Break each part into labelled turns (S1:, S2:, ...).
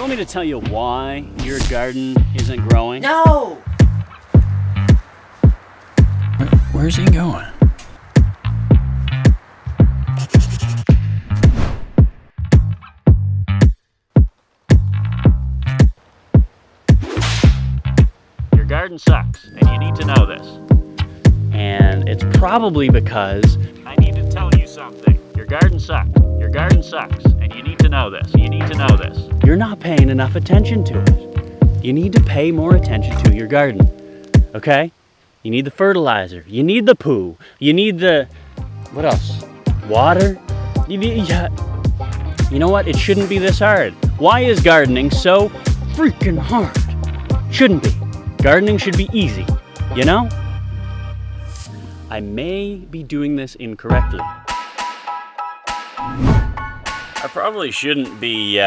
S1: You want me to tell you why your garden isn't growing?
S2: No!
S1: Where's he going? Your garden sucks, and you need to know this. And it's probably because I need to tell you something. Your garden sucks. Your garden sucks, and you need to know this. You need to know this. You're not paying enough attention to it. You need to pay more attention to your garden, okay? You need the fertilizer. You need the poo. You need the, what else? Water? You know what? It shouldn't be this hard. Why is gardening so freaking hard? Shouldn't be. Gardening should be easy, you know? I may be doing this incorrectly. I probably shouldn't be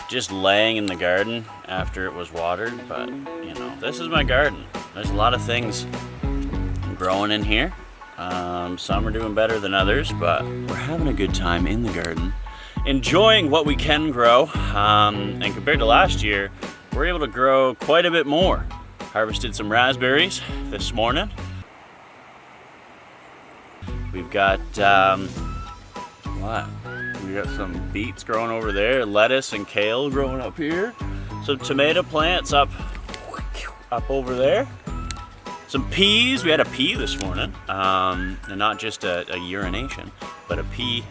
S1: just laying in the garden after it was watered, but you know, this is my garden. There's a lot of things growing in here. Some are doing better than others, but we're having a good time in the garden, enjoying what we can grow. And compared to last year, we're able to grow quite a bit more. Harvested some raspberries this morning. We've got, we got some beets growing over there, lettuce and kale growing up here. Some tomato plants up over there. Some peas, we had a pea this morning, and not just a urination, but a pea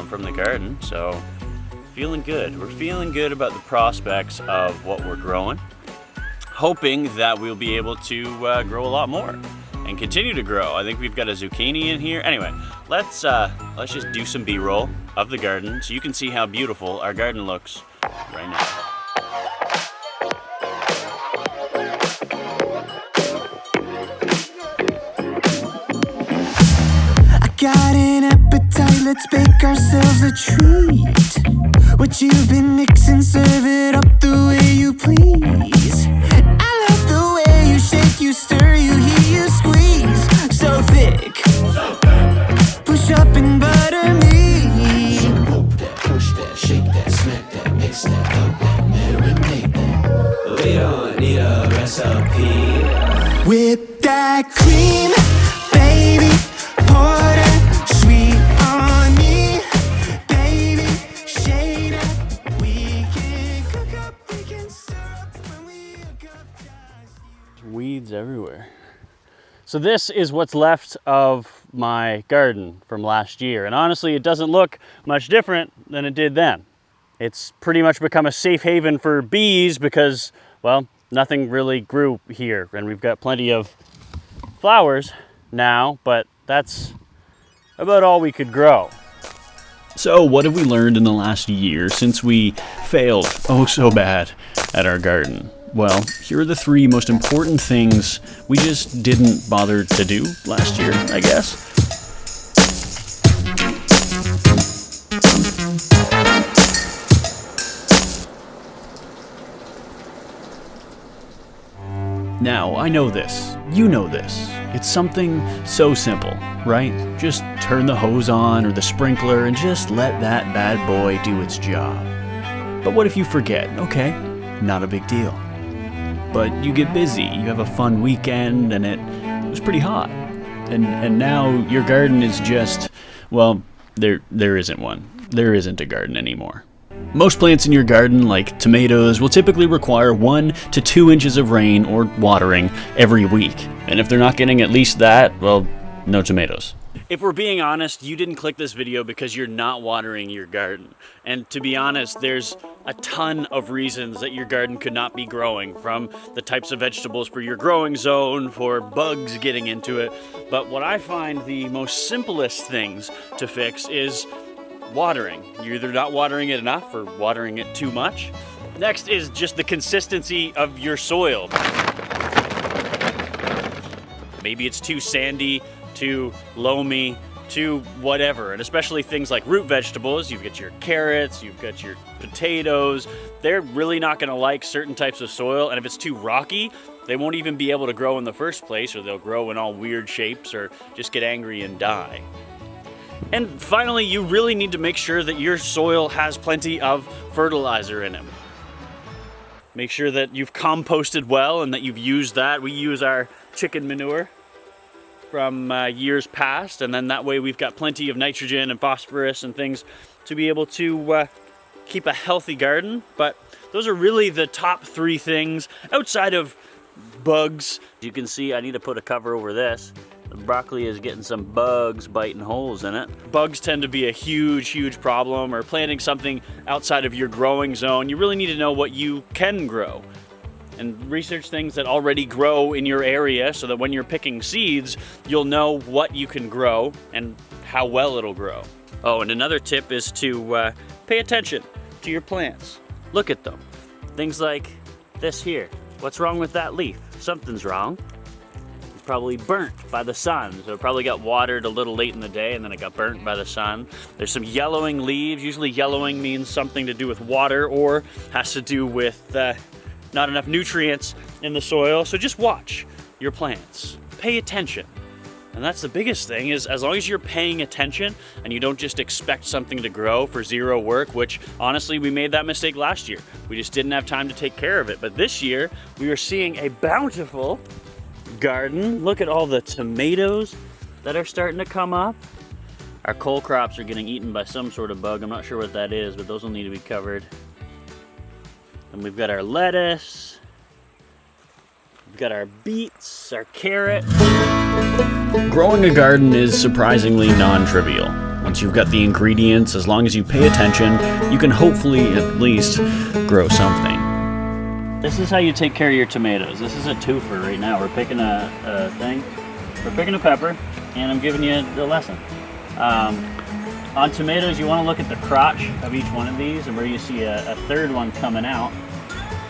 S1: from the garden. So feeling good. We're feeling good about the prospects of what we're growing. Hoping that we'll be able to grow a lot more and continue to grow. I think we've got a zucchini in here. Anyway, let's just do some B-roll of the garden so you can see how beautiful our garden looks right now.
S3: I got an appetite, let's bake ourselves a treat. What you've been mixing, serve it up the way you please. I love the way you shake, you stir, you hear, you squeeze. So thick, push up and butter me. Poke that, push that, shake that, smack that, mix that, dump that, marinate that. We don't need a recipe. Whip that cream, baby, pour that sweet on me. Baby, shade up, we can cook up, we can stir up when we hook up.
S1: Weeds everywhere. So this is what's left of my garden from last year. And honestly, it doesn't look much different than it did then. It's pretty much become a safe haven for bees because, well, nothing really grew here. And we've got plenty of flowers now, but that's about all we could grow. So what have we learned in the last year since we failed oh so bad at our garden? Well, here are the 3 most important things we just didn't bother to do last year, I guess. Now, I know this. You know this. It's something so simple, right? Just turn the hose on or the sprinkler and just let that bad boy do its job. But what if you forget? Okay, not a big deal. But you get busy, you have a fun weekend, and it was pretty hot. And now your garden is just, well, there isn't one. There isn't a garden anymore. Most plants in your garden, like tomatoes, will typically require 1 to 2 inches of rain or watering every week. And if they're not getting at least that, well, no tomatoes. If we're being honest, you didn't click this video because you're not watering your garden. And to be honest, there's a ton of reasons that your garden could not be growing, from the types of vegetables for your growing zone, for bugs getting into it. But what I find the most simplest things to fix is watering. You're either not watering it enough or watering it too much. Next is just the consistency of your soil. Maybe it's too sandy, too loamy, too whatever. And especially things like root vegetables, you've got your carrots, you've got your potatoes, they're really not gonna like certain types of soil. And if it's too rocky, they won't even be able to grow in the first place, or they'll grow in all weird shapes or just get angry and die. And finally, you really need to make sure that your soil has plenty of fertilizer in it. Make sure that you've composted well and that you've used that. We use our chicken manure from years past, and then that way we've got plenty of nitrogen and phosphorus and things to be able to keep a healthy garden. But those are really the top 3 things outside of bugs. You can see I need to put a cover over this. The broccoli is getting some bugs biting holes in it. Bugs tend to be a huge problem, or planting something outside of your growing zone. You really need to know what you can grow and research things that already grow in your area so that when you're picking seeds, you'll know what you can grow and how well it'll grow. Oh, and another tip is to pay attention to your plants. Look at them. Things like this here. What's wrong with that leaf? Something's wrong. It's probably burnt by the sun. So it probably got watered a little late in the day and then it got burnt by the sun. There's some yellowing leaves. Usually yellowing means something to do with water or has to do with not enough nutrients in the soil. So just watch your plants. Pay attention. And that's the biggest thing, is as long as you're paying attention and you don't just expect something to grow for zero work, which honestly we made that mistake last year. We just didn't have time to take care of it. But this year we are seeing a bountiful garden. Look at all the tomatoes that are starting to come up. Our cole crops are getting eaten by some sort of bug. I'm not sure what that is, but those will need to be covered. And we've got our lettuce. We've got our beets, our carrot. Growing a garden is surprisingly non-trivial. Once you've got the ingredients, as long as you pay attention, you can hopefully at least grow something.
S2: This is how you take care of your tomatoes. This is a twofer right now. We're picking a thing. We're picking a pepper, and I'm giving you the lesson. On tomatoes, you want to look at the crotch of each one of these, and where you see a third one coming out,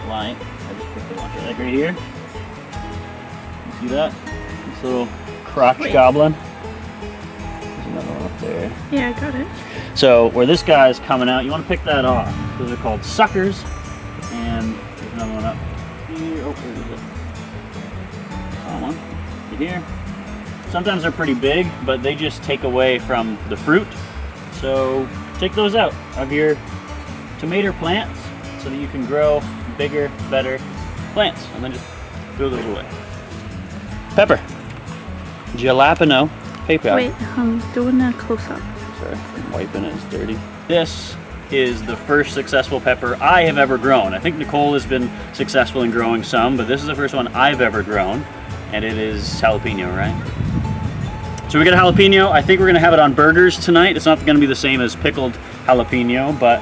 S2: like, I just quickly watch it, like right here. You see that? This little crotch goblin. There's another one up there.
S4: Yeah, I got it.
S2: So where this guy is coming out, you want to pick that off. Those are called suckers. And there's another one up here. Oh, where is it? That one. Right here. Sometimes they're pretty big, but they just take away from the fruit. So take those out of your tomato plants so that you can grow bigger, better plants. And then just throw those away. Pepper. Jalapeno pepper.
S4: Wait, I'm doing a close-up.
S2: Sorry, I'm wiping it, it's dirty. This is the first successful pepper I have ever grown. I think Nicole has been successful in growing some, but this is the first one I've ever grown, and it is jalapeno, right? So we got a jalapeno. I think we're gonna have it on burgers tonight. It's not gonna be the same as pickled jalapeno, but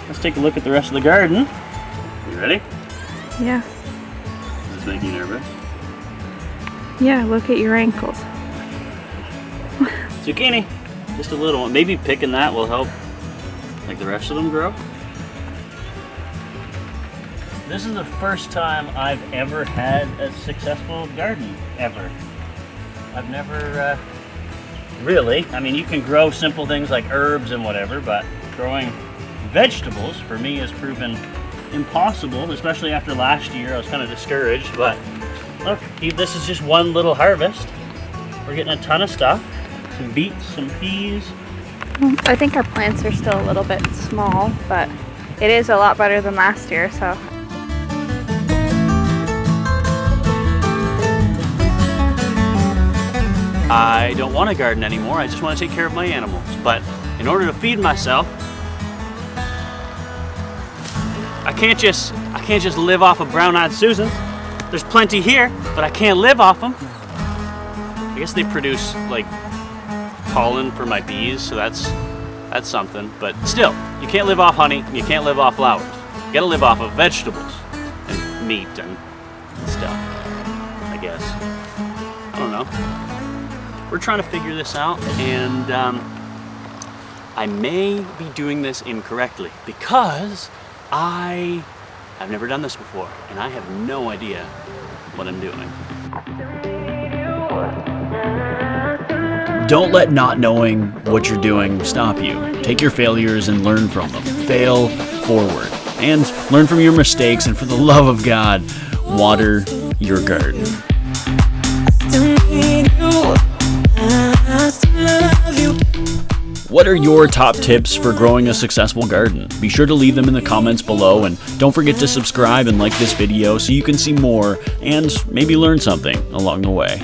S2: let's take a look at the rest of the garden. You ready?
S4: Yeah.
S2: Does this make you nervous?
S4: Yeah, look at your ankles.
S2: Zucchini, just a little one. Maybe picking that will help like the rest of them grow. This is the first time I've ever had a successful garden, ever. I've never really, I mean, you can grow simple things like herbs and whatever, but growing vegetables for me has proven impossible, especially after last year. I was kind of discouraged, but look, this is just one little harvest. We're getting a ton of stuff. Some beets, some peas.
S4: I think our plants are still a little bit small, but it is a lot better than last year, so.
S1: I don't want to garden anymore. I just want to take care of my animals. But in order to feed myself, I can't just live off of brown-eyed Susans. There's plenty here, but I can't live off them. I guess they produce like pollen for my bees, so that's something. But still, you can't live off honey. You can't live off flowers. You gotta live off of vegetables and meat and stuff, I guess. I don't know. We're trying to figure this out, and I may be doing this incorrectly because I've never done this before, and I have no idea what I'm doing. Don't let not knowing what you're doing stop you. Take your failures and learn from them. Fail forward. And learn from your mistakes, and for the love of God, water your garden. What are your top tips for growing a successful garden? Be sure to leave them in the comments below, and don't forget to subscribe and like this video so you can see more and maybe learn something along the way.